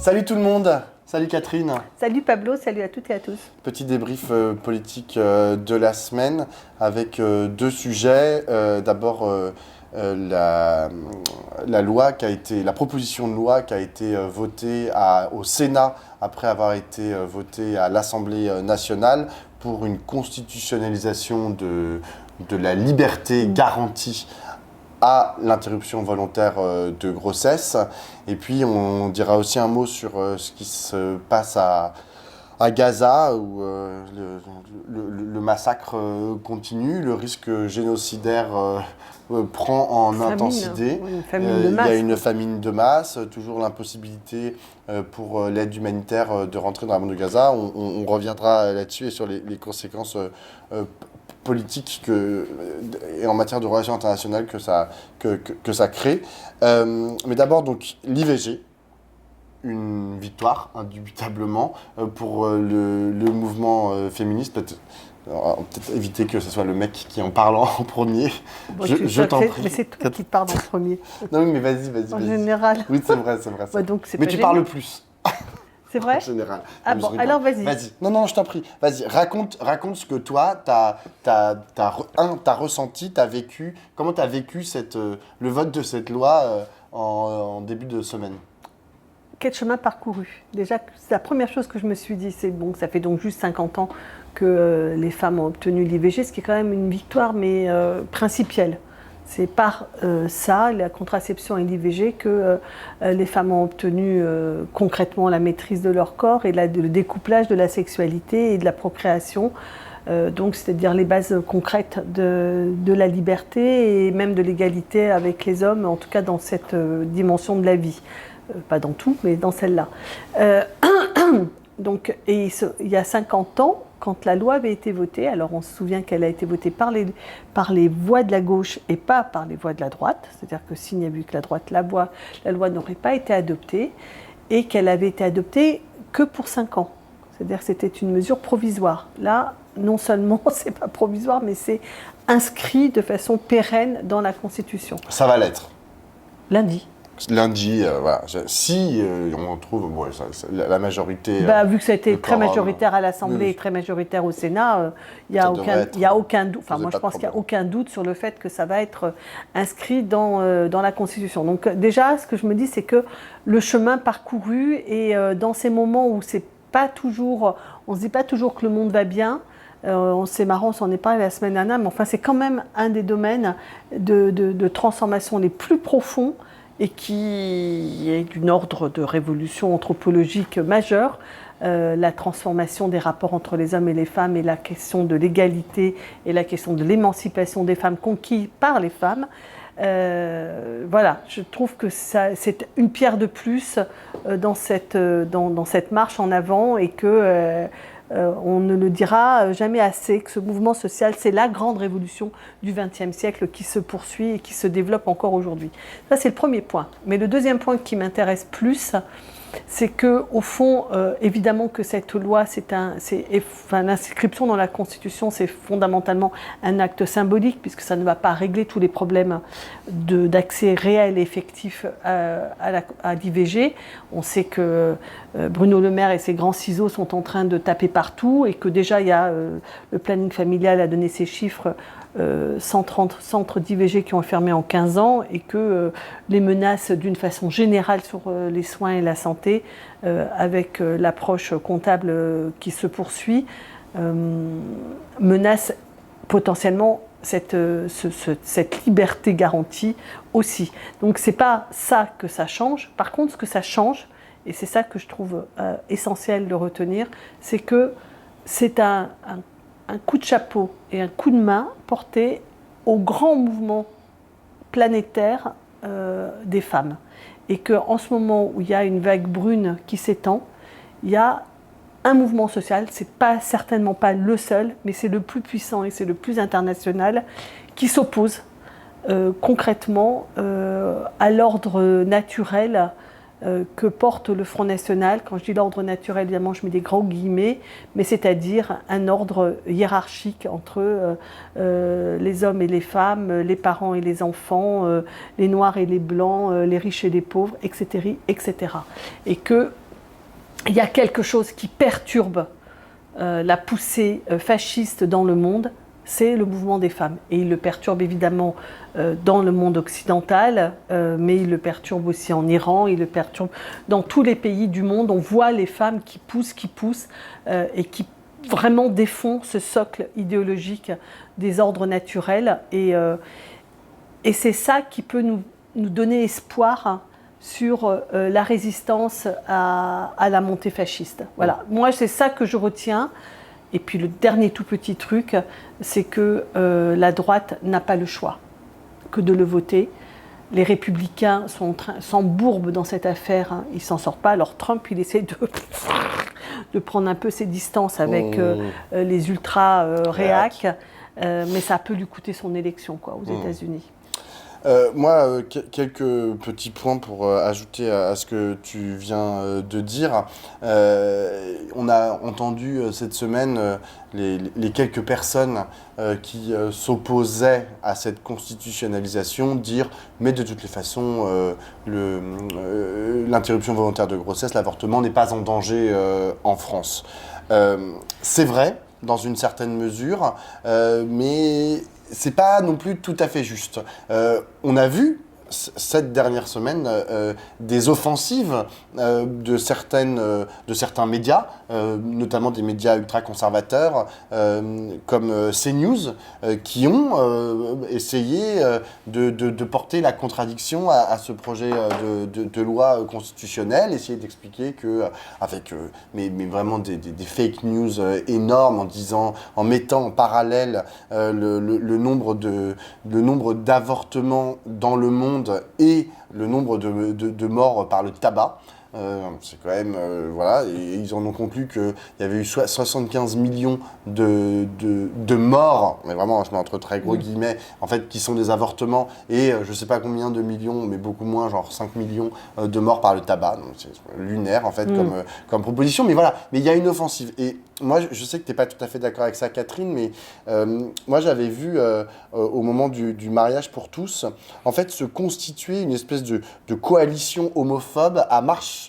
Salut tout le monde, salut Catherine. Salut Pablo, salut à toutes et à tous. Petit débrief politique de la semaine avec deux sujets. D'abord la proposition de loi qui a été votée au Sénat après avoir été votée à l'Assemblée nationale pour une constitutionnalisation de la liberté garantie à l'interruption volontaire de grossesse. Et puis on dira aussi un mot sur ce qui se passe à Gaza, où le massacre continue, le risque génocidaire prend en intensité. Il y a une famine de masse, toujours l'impossibilité pour l'aide humanitaire de rentrer dans la bande de Gaza. On reviendra là-dessus et sur les conséquences politique et en matière de relations internationales que ça crée. Mais d'abord, donc, l'IVG, une victoire, indubitablement, pour le mouvement féministe. Peut-être éviter que ce soit le mec qui en parle en premier. Bon, je t'en prie. Mais c'est toi qui parles en premier. Non, mais vas-y. En général. Oui, c'est vrai. Ouais, donc mais tu parles plus. C'est vrai ? En général. Ah bon, alors vas-y. Vas-y. Non, je t'en prie. Vas-y, raconte ce que toi, t'as ressenti, t'as vécu. Comment t'as vécu le vote de cette loi en début de semaine ? Quel chemin parcouru ? Déjà, la première chose que je me suis dit, c'est bon, ça fait donc juste 50 ans que les femmes ont obtenu l'IVG, ce qui est quand même une victoire, mais principielle. C'est par ça, la contraception et l'IVG, que les femmes ont obtenu concrètement la maîtrise de leur corps et le découplage de la sexualité et de la procréation. Donc, c'est-à-dire les bases concrètes de la liberté et même de l'égalité avec les hommes, en tout cas dans cette dimension de la vie. Pas dans tout, mais dans celle-là. Donc, il y a 50 ans, quand la loi avait été votée, alors on se souvient qu'elle a été votée par les voix de la gauche et pas par les voix de la droite, c'est-à-dire que s'il n'y avait eu que la droite, la loi n'aurait pas été adoptée, et qu'elle avait été adoptée que pour 5 ans. C'est-à-dire que c'était une mesure provisoire. Là, non seulement c'est pas provisoire, mais c'est inscrit de façon pérenne dans la Constitution. Ça va l'être. Lundi. Voilà. Si on trouve la majorité. Vu que ça a été très majoritaire à l'Assemblée et très majoritaire au Sénat, il n'y a aucun doute. Enfin, moi, je pense qu'il n'y a aucun doute sur le fait que ça va être inscrit dans la Constitution. Donc, déjà, ce que je me dis, c'est que le chemin parcouru et dans ces moments où c'est pas toujours, on se dit pas toujours que le monde va bien. C'est marrant, on s'en est parlé la semaine dernière, mais enfin, c'est quand même un des domaines de transformation les plus profonds et qui est d'une ordre de révolution anthropologique majeure, la transformation des rapports entre les hommes et les femmes et la question de l'égalité et la question de l'émancipation des femmes conquis par les femmes. Voilà, je trouve que c'est une pierre de plus dans cette marche en avant et que on ne le dira jamais assez, que ce mouvement social, c'est la grande révolution du XXe siècle qui se poursuit et qui se développe encore aujourd'hui. Ça, c'est le premier point. Mais le deuxième point qui m'intéresse plus, c'est qu'au fond, évidemment que cette loi, l'inscription dans la Constitution, c'est fondamentalement un acte symbolique, puisque ça ne va pas régler tous les problèmes d'accès réel et effectif à l'IVG. On sait que Bruno Le Maire et ses grands ciseaux sont en train de taper partout, et que déjà, il y a le planning familial a donné ses chiffres, 130 centres d'IVG qui ont fermé en 15 ans, et que les menaces d'une façon générale sur les soins et la santé, avec l'approche comptable qui se poursuit, menacent potentiellement cette liberté garantie aussi. Donc c'est pas ça que ça change. Par contre, ce que ça change, et c'est ça que je trouve essentiel de retenir, c'est que c'est un coup de chapeau et un coup de main porté au grand mouvement planétaire des femmes. Et qu'en ce moment où il y a une vague brune qui s'étend, il y a un mouvement social, c'est certainement pas le seul, mais c'est le plus puissant et c'est le plus international, qui s'oppose concrètement à l'ordre naturel que porte le Front National. Quand je dis l'ordre naturel, évidemment, je mets des gros guillemets, mais c'est-à-dire un ordre hiérarchique entre les hommes et les femmes, les parents et les enfants, les noirs et les blancs, les riches et les pauvres, etc., etc. Et que il y a quelque chose qui perturbe la poussée fasciste dans le monde, c'est le mouvement des femmes. Et il le perturbe évidemment dans le monde occidental, mais il le perturbe aussi en Iran, il le perturbe dans tous les pays du monde. On voit les femmes qui poussent, et qui vraiment défont ce socle idéologique des ordres naturels. Et c'est ça qui peut nous donner espoir sur la résistance à la montée fasciste. Voilà. Moi, c'est ça que je retiens. Et puis le dernier tout petit truc, c'est que la droite n'a pas le choix que de le voter. Les républicains s'embourbent dans cette affaire, hein, ils ne s'en sortent pas. Alors Trump, il essaie de prendre un peu ses distances avec les ultra-réac, mais ça peut lui coûter son élection aux États-Unis. Moi, quelques petits points pour ajouter à ce que tu viens de dire. On a entendu cette semaine les quelques personnes qui s'opposaient à cette constitutionnalisation dire « mais de toutes les façons, l'interruption volontaire de grossesse, l'avortement n'est pas en danger en France ». C'est vrai, dans une certaine mesure, mais c'est pas non plus tout à fait juste. On a vu cette dernière semaine des offensives de certains médias, notamment des médias ultra-conservateurs comme CNews, qui ont essayé de porter la contradiction à ce projet de loi constitutionnelle, essayer d'expliquer que avec mais vraiment des fake news énormes en mettant en parallèle le nombre d'avortements dans le monde et le nombre de morts par le tabac. C'est quand même, voilà, et ils en ont conclu qu'il y avait eu 75 millions de morts, mais vraiment, je mets entre très gros guillemets, en fait, qui sont des avortements, et je ne sais pas combien de millions, mais beaucoup moins, genre 5 millions de morts par le tabac. Donc c'est lunaire, en fait, comme proposition, mais voilà, mais il y a une offensive. Et moi, je sais que tu n'es pas tout à fait d'accord avec ça, Catherine, mais moi, j'avais vu, au moment du mariage pour tous, en fait, se constituer une espèce de coalition homophobe à marche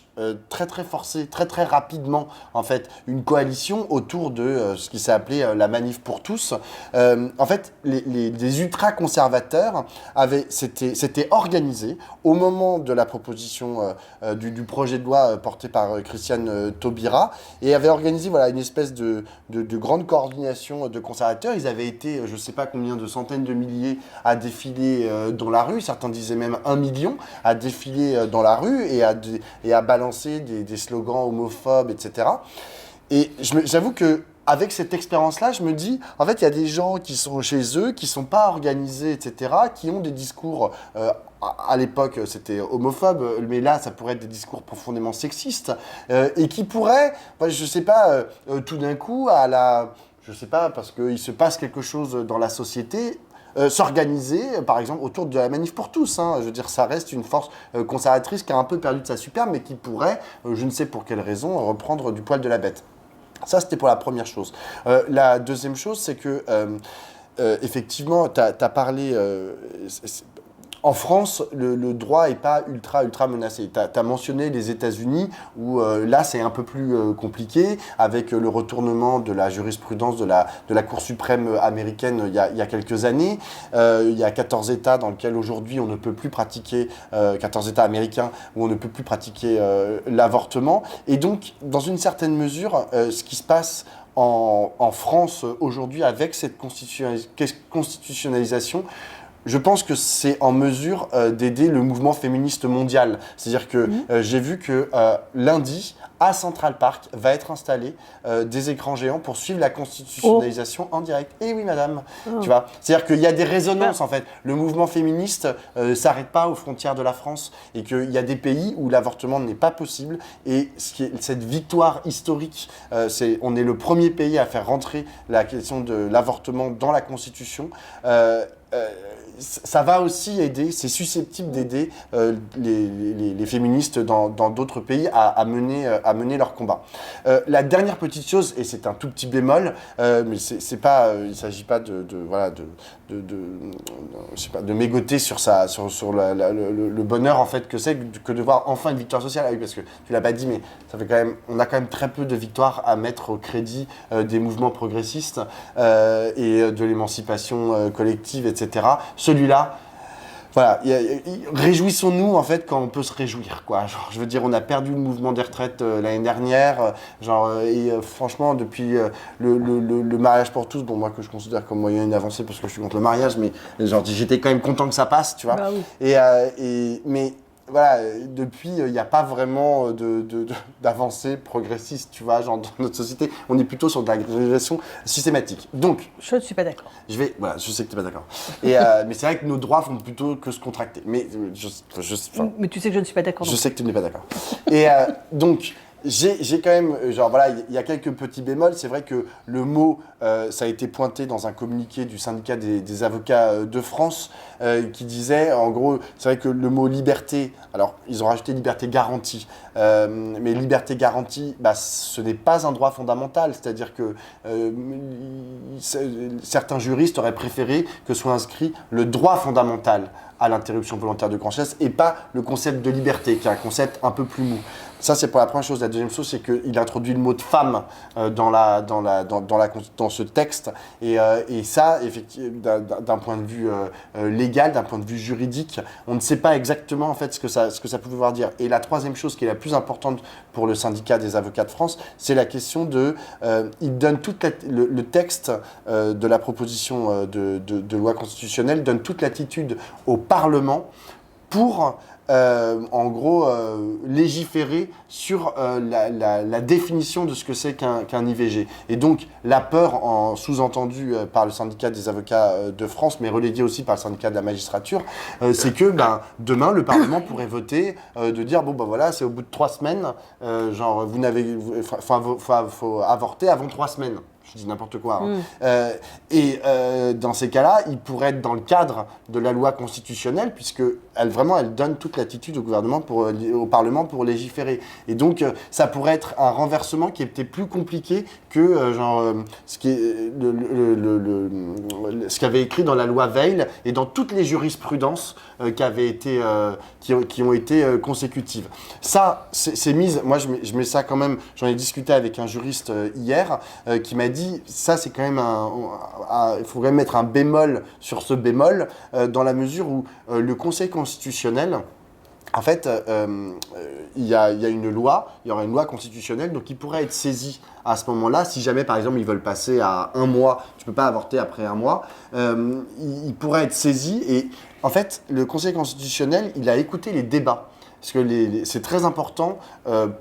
très très forcée, très très rapidement, en fait, une coalition autour de ce qui s'est appelé la manif pour tous. En fait, les ultra-conservateurs s'étaient organisés au moment de la proposition du projet de loi porté par Christiane Taubira, et avaient organisé une espèce de grande coordination de conservateurs. Ils avaient été, je ne sais pas combien de centaines de milliers à défiler dans la rue, certains disaient même 1 million, à défiler dans la rue et à balancer des slogans homophobes, etc. Et j'avoue que avec cette expérience-là, je me dis, en fait, il y a des gens qui sont chez eux, qui ne sont pas organisés, etc., qui ont des discours, à l'époque, c'était homophobe, mais là, ça pourrait être des discours profondément sexistes, et qui pourraient, je ne sais pas, tout d'un coup, je ne sais pas, parce qu'il se passe quelque chose dans la société, s'organiser, par exemple, autour de la manif pour tous. Hein. Je veux dire, ça reste une force conservatrice qui a un peu perdu de sa superbe, mais qui pourrait, je ne sais pour quelle raison, reprendre du poil de la bête. Ça, c'était pour la première chose. La deuxième chose, c'est que, effectivement, tu as parlé... en France, le droit n'est pas ultra menacé. Tu as mentionné les États-Unis, où là, c'est un peu plus compliqué, avec le retournement de la jurisprudence de la Cour suprême américaine il y a quelques années. Il y a 14 États dans lesquels aujourd'hui on ne peut plus pratiquer, 14 États américains, où on ne peut plus pratiquer l'avortement. Et donc, dans une certaine mesure, ce qui se passe en France aujourd'hui avec cette constitutionnalisation, je pense que c'est en mesure d'aider le mouvement féministe mondial. C'est-à-dire que j'ai vu que lundi, à Central Park, va être installé des écrans géants pour suivre la constitutionnalisation en direct. Eh oui, madame, tu vois. C'est-à-dire qu'il y a des résonances, en fait. Le mouvement féministe ne s'arrête pas aux frontières de la France et qu'il y a des pays où l'avortement n'est pas possible. Et cette victoire historique, on est le premier pays à faire rentrer la question de l'avortement dans la Constitution. ça va aussi aider, c'est susceptible d'aider les féministes dans d'autres pays à mener leur combat. La dernière petite chose, et c'est un tout petit bémol, mais c'est pas, il ne s'agit pas de mégoter sur le bonheur en fait que c'est que de voir enfin une victoire sociale. Ah oui, parce que tu l'as pas dit, mais ça fait on a quand même très peu de victoires à mettre au crédit des mouvements progressistes et de l'émancipation collective, etc. Celui-là, voilà, réjouissons-nous en fait quand on peut se réjouir, quoi. Genre, je veux dire, on a perdu le mouvement des retraites l'année dernière, franchement, depuis le mariage pour tous, bon, moi que je considère comme moyen une avancée parce que je suis contre le mariage, mais genre, j'étais quand même content que ça passe, tu vois. Bah oui. Mais voilà, depuis, il n'y a pas vraiment d'avancée progressiste, tu vois, genre dans notre société, on est plutôt sur de l'agrégation systématique. Donc, je ne suis pas d'accord. Je sais que tu n'es pas d'accord. Mais c'est vrai que nos droits font plutôt que se contracter. Mais mais tu sais que je ne suis pas d'accord. Je sais que tu n'es pas d'accord. Et donc, j'ai quand même, genre voilà, il y a quelques petits bémols. C'est vrai que le mot, ça a été pointé dans un communiqué du syndicat des avocats de France qui disait, en gros, c'est vrai que le mot liberté, alors ils ont rajouté liberté garantie, mais liberté garantie, ce n'est pas un droit fondamental. C'est-à-dire que certains juristes auraient préféré que soit inscrit le droit fondamental à l'interruption volontaire de grossesse et pas le concept de liberté, qui est un concept un peu plus mou. Ça, c'est pour la première chose. La deuxième chose, c'est qu'il introduit le mot de femme dans ce texte. Et ça, effectivement, d'un point de vue légal, d'un point de vue juridique, on ne sait pas exactement en fait ce que ça peut vouloir dire. Et la troisième chose qui est la plus importante pour le syndicat des avocats de France, c'est la question il donne le texte de la proposition de loi constitutionnelle donne toute latitude au Parlement pour en gros légiférer sur la définition de ce que c'est qu'un IVG. Et donc la peur sous-entendue par le syndicat des avocats de France, mais relayée aussi par le syndicat de la magistrature, c'est que demain le Parlement pourrait voter de dire bon voilà, c'est au bout de 3 semaines, faut avorter avant 3 semaines. Je dis n'importe quoi. Dans ces cas-là, il pourrait être dans le cadre de la loi constitutionnelle, puisque elle donne toute latitude au gouvernement, au Parlement pour légiférer. Et donc, ça pourrait être un renversement qui était plus compliqué que ce qui avait écrit dans la loi Veil et dans toutes les jurisprudences qui ont été consécutives. Ça, c'est mise. Moi, je mets ça quand même. J'en ai discuté avec un juriste hier qui m'a dit ça, c'est quand même il faudrait mettre un bémol sur ce bémol dans la mesure où le Conseil constitutionnel, en fait, il y aura une loi constitutionnelle, donc il pourrait être saisi à ce moment-là, si jamais par exemple ils veulent passer à 1 mois, tu ne peux pas avorter après 1 mois, il pourrait être saisi et en fait, le Conseil constitutionnel, il a écouté les débats. Parce que c'est très important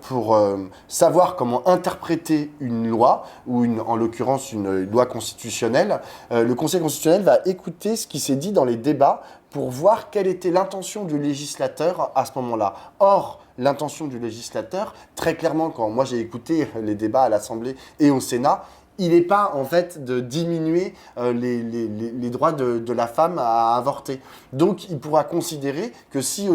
pour savoir comment interpréter une loi, ou en l'occurrence une loi constitutionnelle. Le Conseil constitutionnel va écouter ce qui s'est dit dans les débats pour voir quelle était l'intention du législateur à ce moment-là. Or, l'intention du législateur, très clairement, quand moi j'ai écouté les débats à l'Assemblée et au Sénat, il n'est pas en fait de diminuer les droits de la femme à avorter. Donc il pourra considérer que si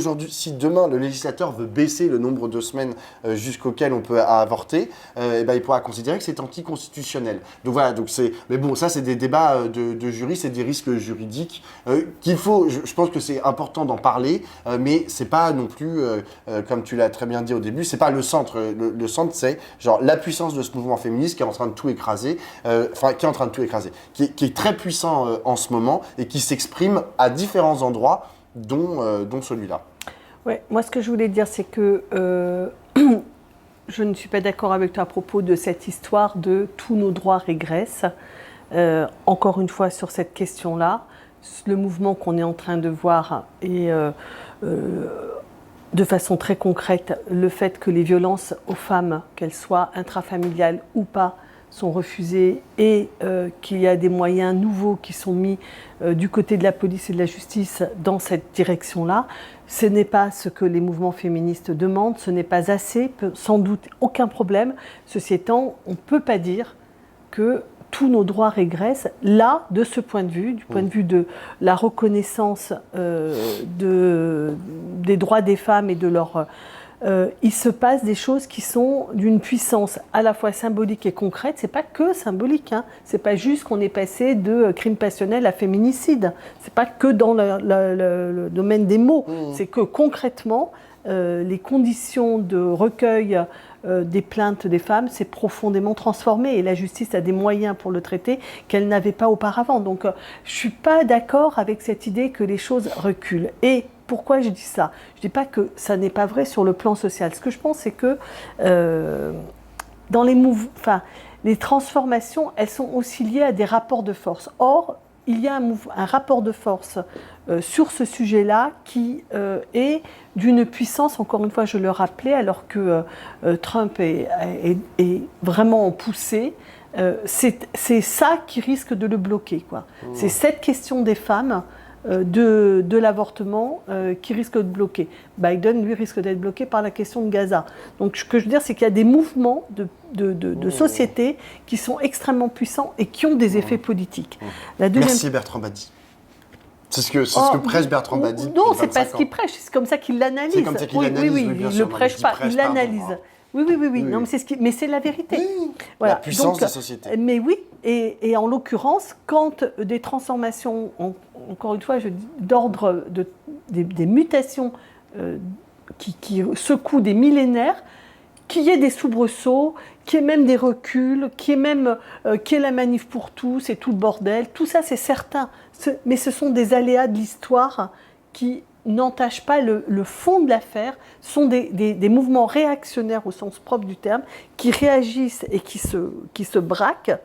demain le législateur veut baisser le nombre de semaines jusqu'auquel on peut avorter, il pourra considérer que c'est anticonstitutionnel. Donc voilà, mais bon, ça c'est des débats de juristes et des risques juridiques qu'il faut, je pense que c'est important d'en parler, mais c'est pas non plus, comme tu l'as très bien dit au début, c'est pas le centre. Le centre, c'est genre la puissance de ce mouvement féministe qui est en train de tout écraser. Qui est très puissant en ce moment et qui s'exprime à différents endroits, dont celui-là. Ouais, moi ce que je voulais dire, c'est que je ne suis pas d'accord avec toi à propos de cette histoire de tous nos droits régressent. Encore une fois, sur cette question-là, le mouvement qu'on est en train de voir est de façon très concrète le fait que les violences aux femmes, qu'elles soient intrafamiliales ou pas, sont refusées et qu'il y a des moyens nouveaux qui sont mis du côté de la police et de la justice dans cette direction-là. Ce n'est pas ce que les mouvements féministes demandent, ce n'est pas assez, sans doute aucun problème. Ceci étant, on ne peut pas dire que tous nos droits régressent. Là, de ce point de vue, du point de vue de la reconnaissance des droits des femmes et de leur... il se passe des choses qui sont d'une puissance à la fois symbolique et concrète. C'est pas que symbolique, hein. C'est pas juste qu'on est passé de crime passionnel à féminicide. C'est pas que dans le domaine des mots. C'est que concrètement, les conditions de recueil des plaintes des femmes s'est profondément transformée et la justice a des moyens pour le traiter qu'elle n'avait pas auparavant. Donc, je suis pas d'accord avec cette idée que les choses reculent. Et pourquoi je dis ça? Je ne dis pas que ça n'est pas vrai sur le plan social. Ce que je pense, c'est que dans les transformations, elles sont aussi liées à des rapports de force. Or, il y a un rapport de force sur ce sujet-là qui est d'une puissance, encore une fois, je le rappelais, alors que Trump est vraiment poussé. C'est ça qui risque de le bloquer, quoi. C'est cette question des femmes de l'avortement qui risque de bloquer. Biden, lui, risque d'être bloqué par la question de Gaza. Donc, ce que je veux dire, c'est qu'il y a des mouvements de société qui sont extrêmement puissants et qui ont des effets politiques. Merci Bertrand Badi. C'est ce que prêche Bertrand Badi. Non, c'est pas ce qu'il prêche, c'est comme ça qu'il l'analyse. C'est comme ça qu'il l'analyse, oui, il ne le prêche pas, il l'analyse. Oui. Non, mais c'est la vérité. Oui, voilà. La puissance des sociétés. Mais oui, et en l'occurrence, quand des transformations, encore une fois, d'ordre des mutations qui secouent des millénaires, qu'il y ait des soubresauts, qu'il y ait même des reculs, qu'il y ait la manif pour tous et tout le bordel, tout ça c'est certain. Mais ce sont des aléas de l'histoire qui n'entachent pas le fond de l'affaire, sont des mouvements réactionnaires au sens propre du terme, qui réagissent et qui se braquent.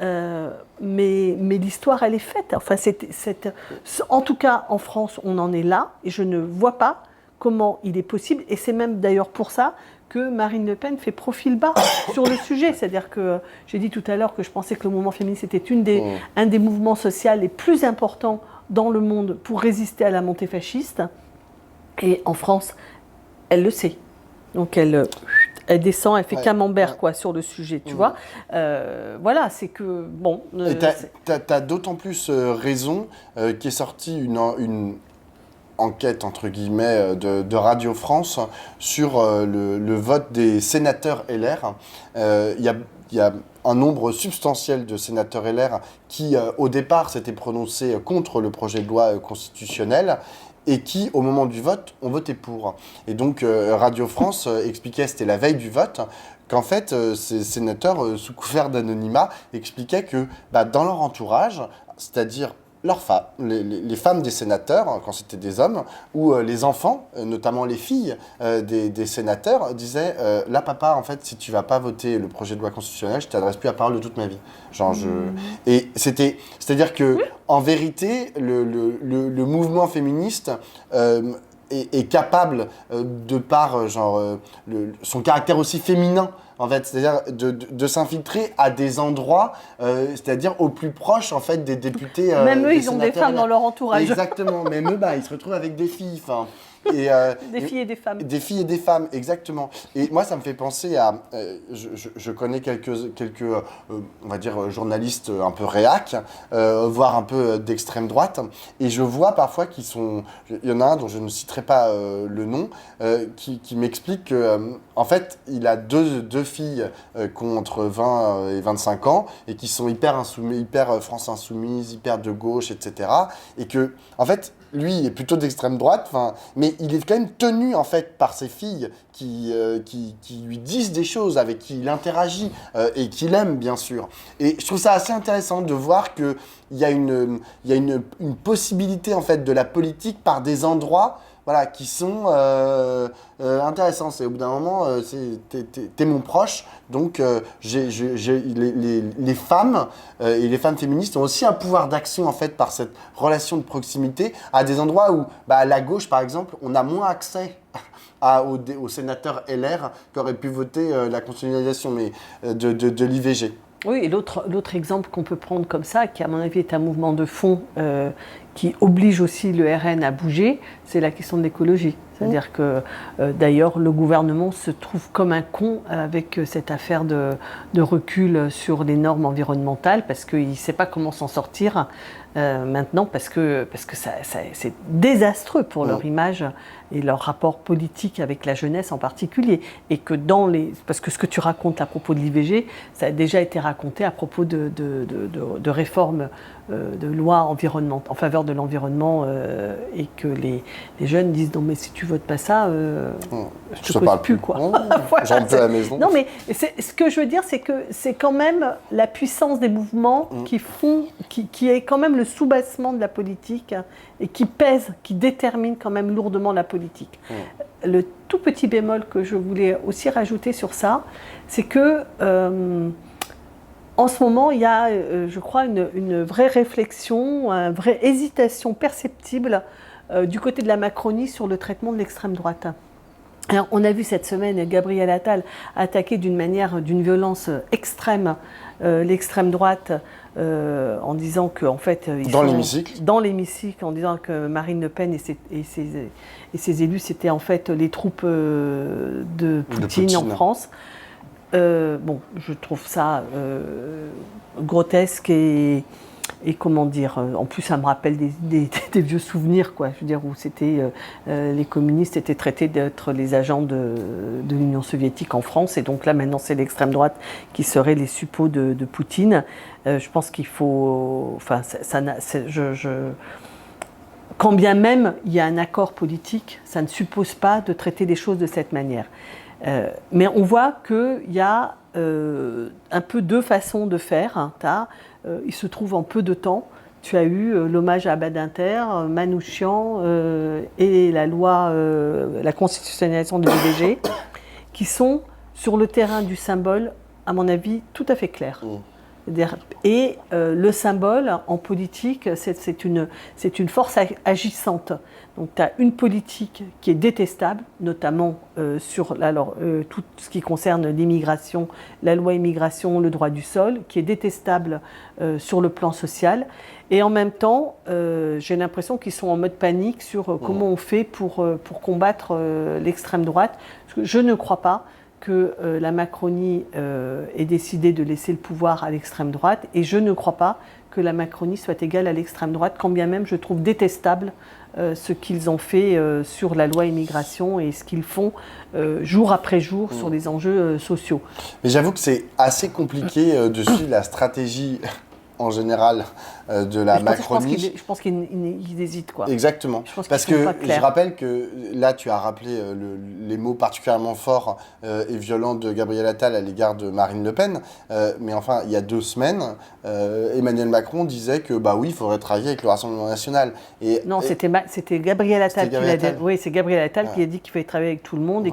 Mais l'histoire, elle est faite. Enfin, en tout cas, en France, on en est là, et je ne vois pas comment il est possible, et c'est même d'ailleurs pour ça que Marine Le Pen fait profil bas sur le sujet. C'est-à-dire que j'ai dit tout à l'heure que je pensais que le mouvement féministe était un des mouvements sociaux les plus importants dans le monde pour résister à la montée fasciste. Et en France, elle le sait. Donc elle descend, elle fait camembert quoi, sur le sujet, tu vois. Voilà, c'est que... bon. Tu as d'autant plus raison qu'est sortie une enquête, entre guillemets, de Radio France sur le vote des sénateurs LR. Il y a un nombre substantiel de sénateurs LR qui, au départ, s'étaient prononcés contre le projet de loi constitutionnel et qui, au moment du vote, ont voté pour. Et donc, Radio France expliquait, c'était la veille du vote, qu'en fait, ces sénateurs, sous couvert d'anonymat, expliquaient que dans leur entourage, c'est-à-dire les femmes des sénateurs, quand c'était des hommes, ou les enfants, notamment les filles des sénateurs, disaient là papa, en fait, si tu vas pas voter le projet de loi constitutionnelle, je t'adresse plus la parole de toute ma vie. Et c'est-à-dire que en vérité, le mouvement féministe est capable, de par son caractère aussi féminin, en fait, c'est-à-dire de s'infiltrer à des endroits, c'est-à-dire au plus proche en fait des députés. Même eux, ils ont des femmes dans leur entourage. Exactement, même eux, ils se retrouvent avec des filles. Des filles et des femmes. Des filles et des femmes, exactement. Et moi, ça me fait penser à... je connais quelques on va dire, journalistes un peu réac, voire un peu d'extrême droite, et je vois parfois qu'ils sont... Il y en a un dont je ne citerai pas le nom, qui m'explique que, en fait, il a deux filles qui ont entre 20 et 25 ans, et qui sont hyper insoumis, hyper France Insoumise, hyper de gauche, etc. Et que, en fait, lui est plutôt d'extrême droite, mais il est quand même tenu en fait par ses filles qui lui disent des choses, avec qui il interagit et qu'il aime bien sûr. Et je trouve ça assez intéressant de voir qu'il y a une possibilité en fait de la politique par des endroits qui sont intéressants. C'est au bout d'un moment, t'es mon proche, donc les femmes et les femmes féministes ont aussi un pouvoir d'action en fait par cette relation de proximité à des endroits où, à la gauche par exemple, on a moins accès aux sénateurs LR qui auraient pu voter la constitutionnalisation de l'IVG. Oui, et l'autre exemple qu'on peut prendre comme ça, qui à mon avis est un mouvement de fond qui oblige aussi le RN à bouger, c'est la question de l'écologie. C'est-à-dire que, d'ailleurs, le gouvernement se trouve comme un con avec cette affaire de recul sur les normes environnementales, parce qu'il ne sait pas comment s'en sortir maintenant, parce que c'est désastreux pour leur image et leur rapport politique avec la jeunesse en particulier. Et que parce que ce que tu racontes à propos de l'IVG, ça a déjà été raconté à propos de réformes de lois en faveur de l'environnement, et que les jeunes disent non mais si tu votes pas ça, je te cause plus quoi. Voilà, j'en peux à la maison. Non mais ce que je veux dire, c'est que c'est quand même la puissance des mouvements qui est quand même le soubassement de la politique, et qui pèse, qui détermine quand même lourdement la politique. Le tout petit bémol que je voulais aussi rajouter sur ça, c'est que en ce moment, il y a, je crois, une vraie réflexion, une vraie hésitation perceptible du côté de la Macronie sur le traitement de l'extrême droite. Alors, on a vu cette semaine Gabriel Attal attaquer d'une violence extrême l'extrême droite, en disant que, en fait, dans l'hémicycle, en disant que Marine Le Pen et ses élus, c'était en fait les troupes de Poutine en France. Je trouve ça grotesque et comment dire, en plus ça me rappelle des vieux souvenirs, quoi. Je veux dire, où c'était les communistes étaient traités d'être les agents de l'Union soviétique en France, et donc là maintenant c'est l'extrême droite qui serait les suppôts de Poutine. Je pense qu'il faut, quand bien même il y a un accord politique, ça ne suppose pas de traiter les choses de cette manière. Mais on voit qu'il y a un peu deux façons de faire. Il se trouve en peu de temps. Tu as eu l'hommage à Badinter, Manouchian et la constitutionnalisation de l'IVG, qui sont sur le terrain du symbole, à mon avis, tout à fait clairs. Et le symbole en politique, c'est une force agissante. Donc tu as une politique qui est détestable, notamment sur tout ce qui concerne l'immigration, la loi immigration, le droit du sol, qui est détestable sur le plan social. Et en même temps, j'ai l'impression qu'ils sont en mode panique sur comment on fait pour combattre l'extrême droite. Parce que je ne crois pas que la Macronie ait décidé de laisser le pouvoir à l'extrême droite, et je ne crois pas que la Macronie soit égale à l'extrême droite, quand bien même je trouve détestable ce qu'ils ont fait sur la loi immigration et ce qu'ils font jour après jour sur les enjeux sociaux. Mais j'avoue que c'est assez compliqué de suivre la stratégie en général de la Macronie. Je pense qu'ils hésitent, quoi. Exactement. Parce que je rappelle que là, tu as rappelé les mots particulièrement forts et violents de Gabriel Attal à l'égard de Marine Le Pen. Mais enfin, il y a 2 semaines, Emmanuel Macron disait que bah oui, il faudrait travailler avec le Rassemblement national. C'était Gabriel Attal qui l'a dit. Oui, c'est Gabriel Attal qui a dit qu'il fallait travailler avec tout le monde,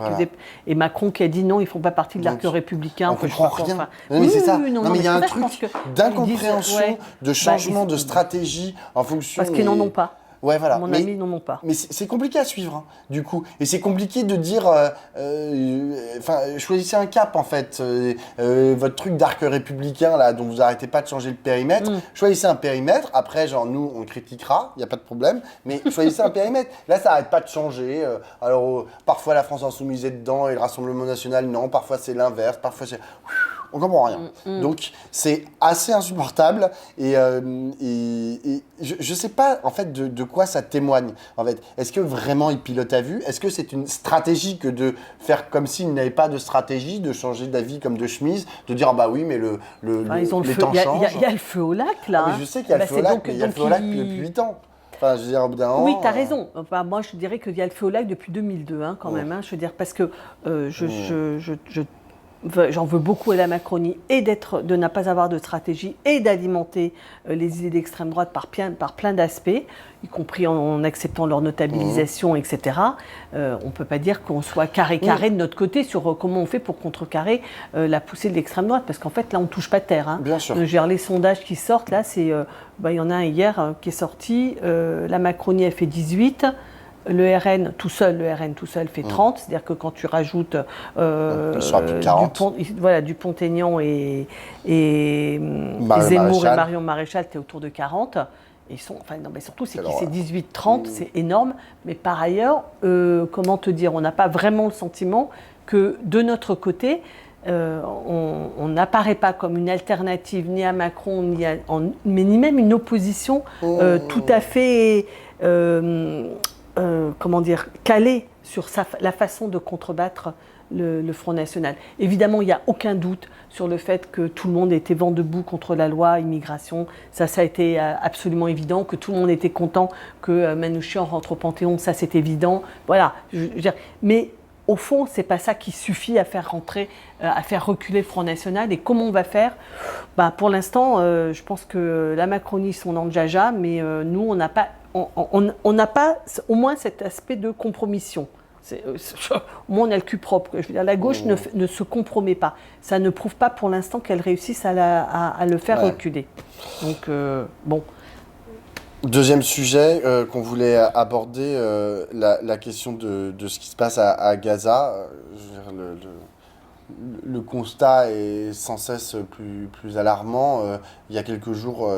et Macron qui a dit non, ils ne font pas partie de l'arc républicain. On ne comprend rien. Non, mais c'est ça. Non, mais il y a un truc d'incompréhension, de changement de stratégie en fonction. Parce qu'ils n'en ont pas. Ouais, voilà. Mon ami, n'en ont pas. Mais c'est compliqué à suivre, du coup. Et c'est compliqué de dire, choisissez un cap, en fait. Votre truc d'arc républicain, là, dont vous n'arrêtez pas de changer le périmètre. Choisissez un périmètre. Après, genre, nous, on critiquera, il n'y a pas de problème. Mais choisissez un périmètre. Là, ça n'arrête pas de changer. Alors, parfois, la France Insoumise est dedans et le Rassemblement National, non. Parfois, c'est l'inverse. Parfois, c'est... On comprend rien. Donc, c'est assez insupportable. Et je sais pas, en fait, de quoi ça témoigne. En fait, est-ce que vraiment ils pilotent à vue? Est-ce que c'est une stratégie que de faire comme s'ils n'avaient pas de stratégie, de changer d'avis comme de chemise, de dire, ah bah oui, mais les temps changent. Il y a le feu au lac, là. Mais je sais qu'il y a le feu au lac, mais il y a le feu au lac depuis 8 ans. Enfin, je veux dire, au bout d'un moment, oui, tu as raison. Enfin, moi, je dirais qu'il y a le feu au lac depuis 2002, quand même. Je veux dire, parce que j'en veux beaucoup à la Macronie et de ne pas avoir de stratégie et d'alimenter les idées d'extrême droite par plein d'aspects, y compris en acceptant leur notabilisation, etc. On ne peut pas dire qu'on soit carré de notre côté sur comment on fait pour contrecarrer la poussée de l'extrême droite, parce qu'en fait là on ne touche pas terre. Bien sûr. Les sondages qui sortent là, il y en a un hier qui est sorti, la Macronie a fait 18. Le RN tout seul fait 30, c'est-à-dire que quand tu rajoutes Dupont-Aignan et Zemmour et Marion Maréchal, tu es autour de 40. mais surtout, c'est qu'il c'est 18-30, c'est énorme. Mais par ailleurs, comment te dire, on n'a pas vraiment le sentiment que de notre côté, on n'apparaît pas comme une alternative ni à Macron, mais ni même une opposition tout à fait, calée sur la façon de contrebattre le Front National. Évidemment, il n'y a aucun doute sur le fait que tout le monde était vent debout contre la loi immigration. Ça a été absolument évident, que tout le monde était content que Manouchian rentre au Panthéon, ça c'est évident. Voilà. Mais au fond, c'est pas ça qui suffit à faire reculer le Front National. Et comment on va faire ? Pour l'instant, je pense que la Macronie sont dans le jaja, mais nous, on n'a pas au moins cet aspect de compromission. Au moins, on a le cul propre. Je veux dire, la gauche ne se compromet pas. Ça ne prouve pas pour l'instant qu'elle réussisse à le faire reculer. Donc, bon. Deuxième sujet qu'on voulait aborder, la question de ce qui se passe à Gaza. Je veux dire, le constat est sans cesse plus alarmant. Il y a quelques jours,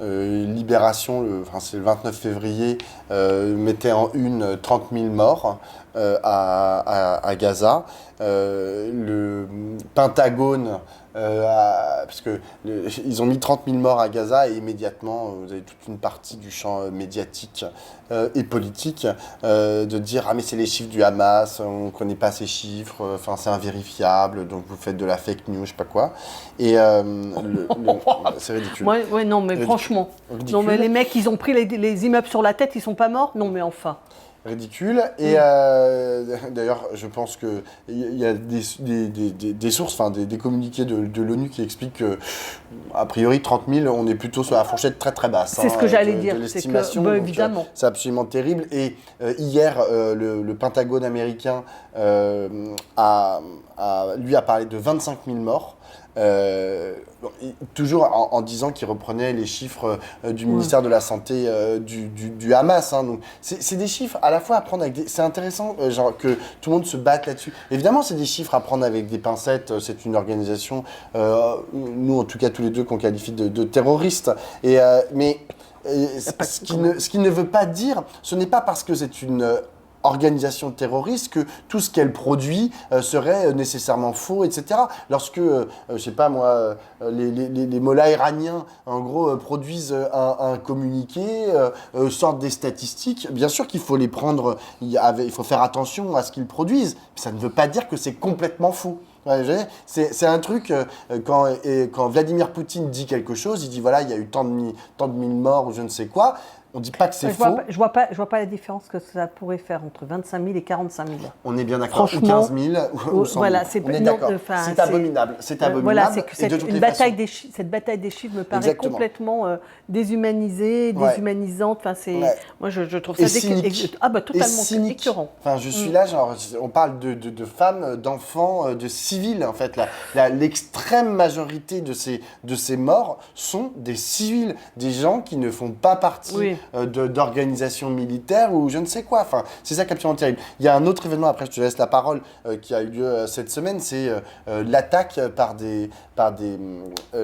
Libération, c'est le 29 février, mettait en une 30 000 morts à Gaza. Le Pentagone, parce que ils ont mis 30 000 morts à Gaza et immédiatement, vous avez toute une partie du champ médiatique et politique de dire « Ah mais c'est les chiffres du Hamas, on ne connaît pas ces chiffres, c'est invérifiable, donc vous faites de la fake news, je sais pas quoi. » Et c'est ridicule. Ouais, non mais franchement, ridicule. Non mais les mecs, ils ont pris les immeubles sur la tête, ils sont pas morts. Non mais enfin. Ridicule. Et d'ailleurs, je pense qu'il y a des sources, des communiqués de l'ONU qui expliquent que, a priori, 30 000, on est plutôt sur la fourchette très très basse. C'est ce que j'allais dire. De l'estimation. Évidemment. C'est absolument terrible. Et hier, le Pentagone américain lui a parlé de 25 000 morts. Toujours en disant qu'il reprenait les chiffres du ministère de la Santé du Hamas. Donc c'est des chiffres à la fois à prendre avec c'est intéressant que tout le monde se batte là-dessus. Évidemment, c'est des chiffres à prendre avec des pincettes. C'est une organisation, nous en tout cas tous les deux, qu'on qualifie de terroriste. Mais ce qui ne veut pas dire, ce n'est pas parce que c'est une organisation terroriste que tout ce qu'elle produit serait nécessairement faux, etc. Lorsque, je sais pas moi, les mollahs iraniens, en gros, produisent un communiqué, sortent des statistiques, bien sûr qu'il faut les prendre, il faut faire attention à ce qu'ils produisent, mais ça ne veut pas dire que c'est complètement faux. C'est un truc, quand Vladimir Poutine dit quelque chose, il dit voilà, il y a eu tant de mille morts ou je ne sais quoi. On ne dit pas que c'est faux. Je vois pas la différence que ça pourrait faire entre 25 000 et 45 000. On est bien d'accord. Ou 15 000 ou 100 000. Voilà, on est d'accord. C'est abominable. C'est abominable. Voilà, c'est que cette bataille des chiffres me paraît complètement déshumanisée, déshumanisante. Moi, je trouve ça totalement écœurant. Je suis là, on parle de femmes, d'enfants, de civils. En fait, l'extrême majorité de ces morts sont des civils, des gens qui ne font pas partie d'organisations militaires ou je ne sais quoi. C'est ça qui est absolument terrible. Il y a un autre événement, après je te laisse la parole, qui a eu lieu cette semaine, c'est l'attaque par des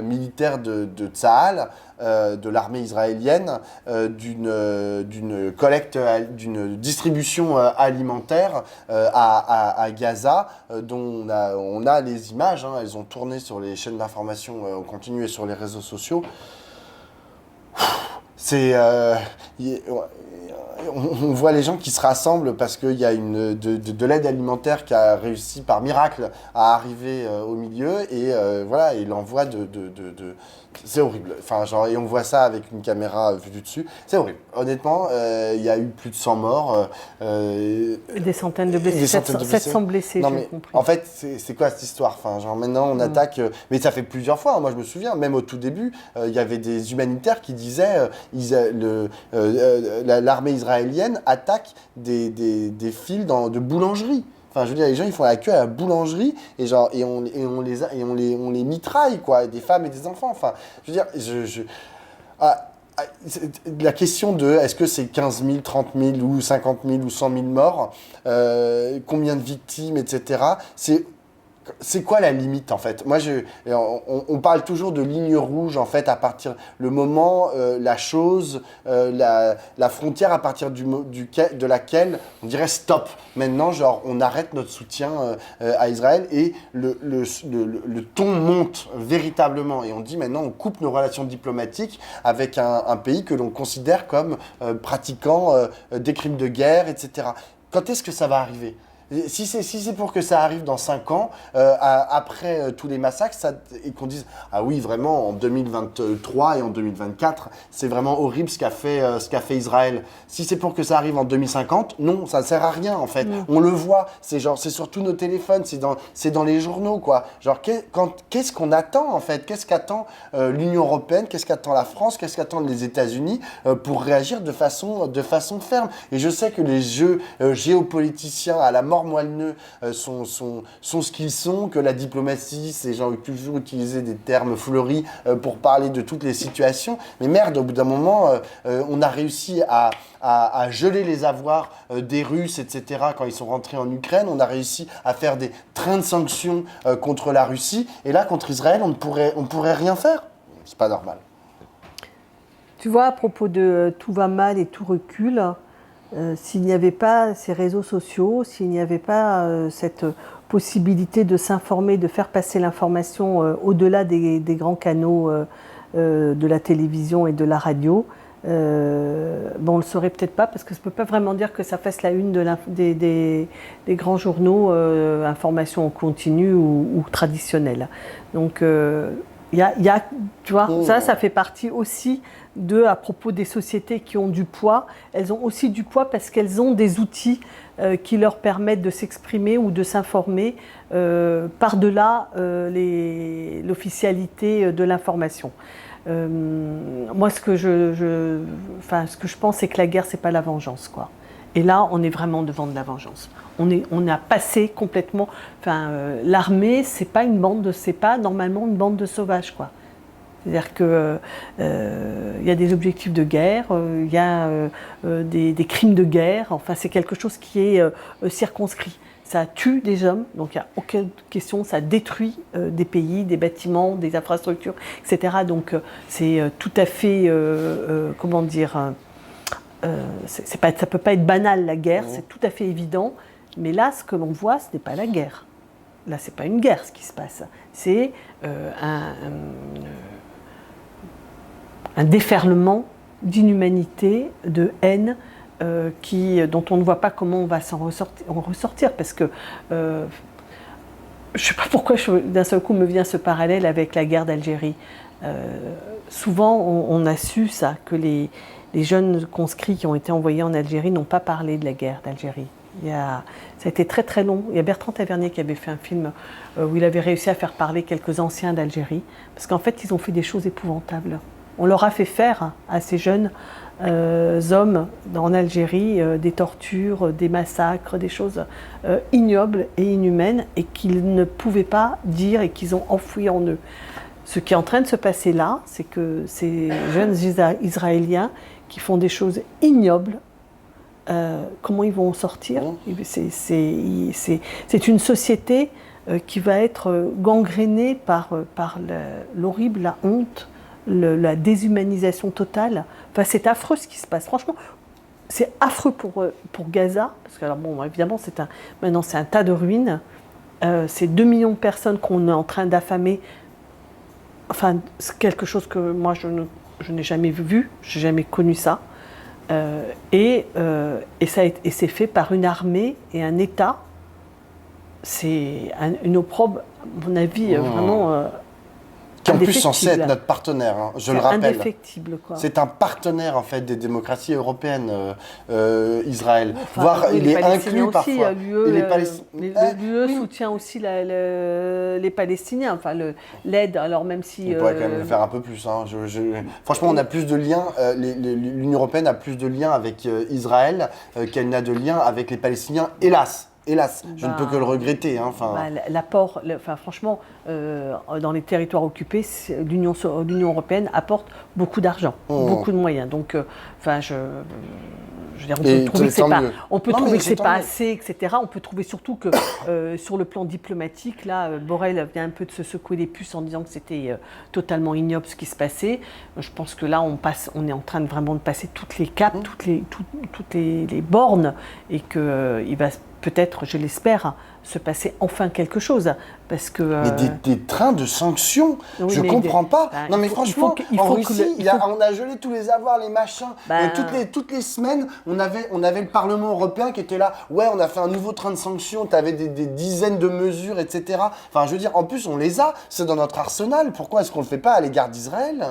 militaires de Tsahal, de l'armée israélienne, d'une collecte, d'une distribution alimentaire à Gaza, dont on a les images, elles ont tourné sur les chaînes d'information en continu et sur les réseaux sociaux. On voit les gens qui se rassemblent parce qu'il y a de l'aide alimentaire qui a réussi par miracle à arriver au milieu et l'envoi c'est horrible. Et on voit ça avec une caméra vue du dessus. C'est horrible. Honnêtement, il y a eu plus de 100 morts. Des centaines de blessés. 700 blessés, j'ai compris. En fait, c'est quoi cette histoire ? Maintenant, on attaque... mais ça fait plusieurs fois. Moi, je me souviens, même au tout début, il y avait des humanitaires qui disaient l'armée israélienne attaque des fils de boulangerie. Je veux dire, les gens, ils font la queue à la boulangerie et on les mitraille, quoi, des femmes et des enfants. Je veux dire, la question de est-ce que c'est 15 000, 30 000 ou 50 000 ou 100 000 morts, combien de victimes, etc. c'est quoi la limite en fait? Moi, on parle toujours de ligne rouge en fait à partir le moment, la chose, la frontière à partir de laquelle on dirait stop. Maintenant, genre, on arrête notre soutien à Israël et le ton monte véritablement. Et on dit maintenant, on coupe nos relations diplomatiques avec un pays que l'on considère comme pratiquant des crimes de guerre, etc. Quand est-ce que ça va arriver? Si c'est pour que ça arrive dans 5 ans, après tous les massacres, et qu'on dise « Ah oui, vraiment, en 2023 et en 2024, c'est vraiment horrible ce qu'a fait Israël. » Si c'est pour que ça arrive en 2050, non, ça ne sert à rien en fait. On le voit, c'est sur tous nos téléphones, c'est dans les journaux, quoi. Genre, qu'est-ce qu'on attend en fait? Qu'est-ce qu'attend l'Union européenne? Qu'est-ce qu'attend la France? Qu'est-ce qu'attendent les États-Unis pour réagir de façon ferme? Et je sais que les jeux géopoliticiens à la mort moelleux sont ce qu'ils sont, que la diplomatie, c'est genre toujours utiliser des termes fleuris pour parler de toutes les situations. Mais merde, au bout d'un moment, on a réussi à geler les avoirs des Russes, etc. quand ils sont rentrés en Ukraine. On a réussi à faire des trains de sanctions contre la Russie. Et là, contre Israël, on ne pourrait rien faire. C'est pas normal. Tu vois, à propos de tout va mal et tout recule, s'il n'y avait pas ces réseaux sociaux, s'il n'y avait pas cette possibilité de s'informer, de faire passer l'information au-delà des grands canaux de la télévision et de la radio, on ne le saurait peut-être pas, parce que je ne peux pas vraiment dire que ça fasse la une des grands journaux, information en continu ou traditionnelle. Donc, tu vois, ça fait partie aussi à propos des sociétés qui ont du poids. Elles ont aussi du poids parce qu'elles ont des outils qui leur permettent de s'exprimer ou de s'informer par-delà l'officialité de l'information. Moi, ce que je pense, c'est que la guerre, c'est pas la vengeance, quoi. Et là, on est vraiment devant de la vengeance. On a passé complètement. L'armée, c'est pas normalement une bande de sauvages, quoi. C'est-à-dire que y a des objectifs de guerre, il y a des crimes de guerre. Enfin, c'est quelque chose qui est circonscrit. Ça tue des hommes, donc il n'y a aucune question. Ça détruit des pays, des bâtiments, des infrastructures, etc. Donc c'est tout à fait, comment dire. Ça peut pas être banal, la guerre, c'est tout à fait évident. Mais là, ce que l'on voit, ce n'est pas la guerre. Là, c'est pas une guerre, ce qui se passe. C'est un déferlement d'inhumanité, de haine, dont on ne voit pas comment on va s'en ressortir. Parce que je ne sais pas pourquoi d'un seul coup me vient ce parallèle avec la guerre d'Algérie. Souvent, on a su ça, que les jeunes conscrits qui ont été envoyés en Algérie n'ont pas parlé de la guerre d'Algérie. Ça a été très très long. Il y a Bertrand Tavernier qui avait fait un film où il avait réussi à faire parler quelques anciens d'Algérie, parce qu'en fait ils ont fait des choses épouvantables. On leur a fait faire à ces jeunes hommes en Algérie des tortures, des massacres, des choses ignobles et inhumaines, et qu'ils ne pouvaient pas dire et qu'ils ont enfoui en eux. Ce qui est en train de se passer là, c'est que ces jeunes Israéliens qui font des choses ignobles, comment ils vont en sortir? C'est une société qui va être gangrénée par l'horrible, la honte, la déshumanisation totale. Enfin, c'est affreux ce qui se passe. Franchement, c'est affreux pour Gaza, parce que alors, bon, évidemment, maintenant c'est un tas de ruines. C'est 2 millions de personnes qu'on est en train d'affamer. Enfin, c'est quelque chose que moi je n'ai jamais vu, je n'ai jamais connu ça. Et c'est fait par une armée et un État. C'est une opprobre, à mon avis, vraiment qui en plus censé être notre partenaire, hein, je le rappelle. Indéfectible, quoi. C'est un partenaire en fait des démocraties européennes, Israël. Voire il est inclus aussi, parfois. L'UE soutient aussi les Palestiniens, enfin l'aide. Alors même si. On pourrait quand même le faire un peu plus. Hein. Franchement, on a plus de liens. L'Union européenne a plus de liens avec Israël qu'elle n'a de liens avec les Palestiniens, hélas. hélas, je ne peux que le regretter. Hein, l'apport, franchement, dans les territoires occupés, l'Union européenne apporte beaucoup d'argent, beaucoup de moyens. Donc, je veux dire, on peut trouver que c'est pas assez, etc. On peut trouver surtout que sur le plan diplomatique, là, Borrell vient un peu de se secouer les puces en disant que c'était totalement ignoble ce qui se passait. Je pense que là, on est en train vraiment de passer toutes les caps, toutes les bornes, et qu'il va peut-être, je l'espère, se passer enfin quelque chose. Parce que, mais des trains de sanctions, oui, je ne comprends pas. Non mais franchement, en Russie, on a gelé tous les avoirs, les machins. Toutes les semaines, on avait le Parlement européen qui était là. Ouais, on a fait un nouveau train de sanctions, tu avais des dizaines de mesures, etc. Enfin, je veux dire, en plus, on les a, c'est dans notre arsenal. Pourquoi est-ce qu'on ne le fait pas à l'égard d'Israël ?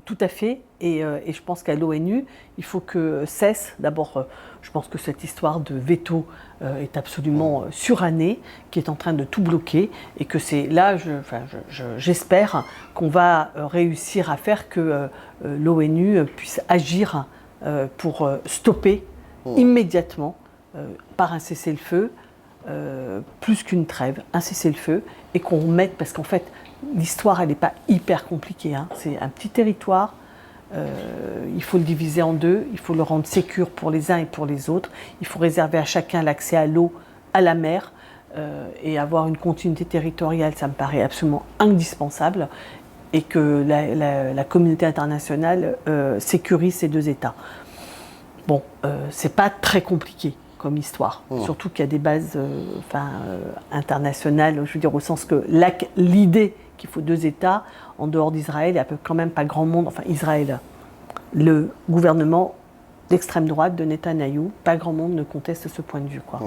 Tout à fait, et je pense qu'à l'ONU, il faut que cesse, d'abord, je pense que cette histoire de veto est absolument surannée, qui est en train de tout bloquer, et que c'est là, j'espère qu'on va réussir à faire que l'ONU puisse agir pour stopper immédiatement, par un cessez-le-feu, plus qu'une trêve, un cessez-le-feu, et qu'on mette, parce qu'en fait, l'histoire, elle n'est pas hyper compliquée. Hein. C'est un petit territoire, il faut le diviser en deux, il faut le rendre sécure pour les uns et pour les autres. Il faut réserver à chacun l'accès à l'eau, à la mer, et avoir une continuité territoriale, ça me paraît absolument indispensable, et que la communauté internationale sécurise ces deux États. Bon, c'est pas très compliqué comme histoire, surtout qu'il y a des bases internationales, je veux dire au sens que l'idée qu'il faut deux États, en dehors d'Israël, il n'y a quand même pas grand monde, enfin Israël, le gouvernement d'extrême droite de Netanyahou, pas grand monde ne conteste ce point de vue. Quoi.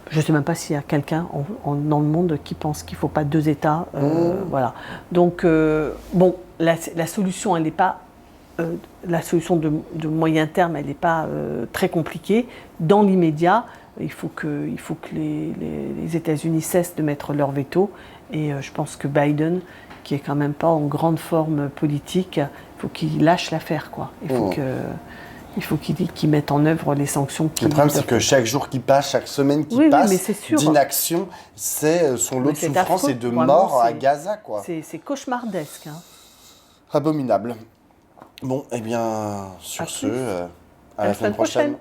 Je ne sais même pas s'il y a quelqu'un dans le monde qui pense qu'il ne faut pas deux États. Voilà. Donc, bon, la solution, elle n'est pas... la solution de moyen terme, elle n'est pas très compliquée. Dans l'immédiat, il faut que les États-Unis cessent de mettre leur veto. Et je pense que Biden, qui est quand même pas en grande forme politique, il faut qu'il lâche l'affaire, quoi. Il faut qu'il mette en œuvre les sanctions. Le problème, c'est que chaque jour qui passe, chaque semaine qui passe, d'inaction, son lot de souffrance et de mort à Gaza, quoi. C'est cauchemardesque. Hein. Abominable. Bon, eh bien, sur ce, à la semaine prochaine.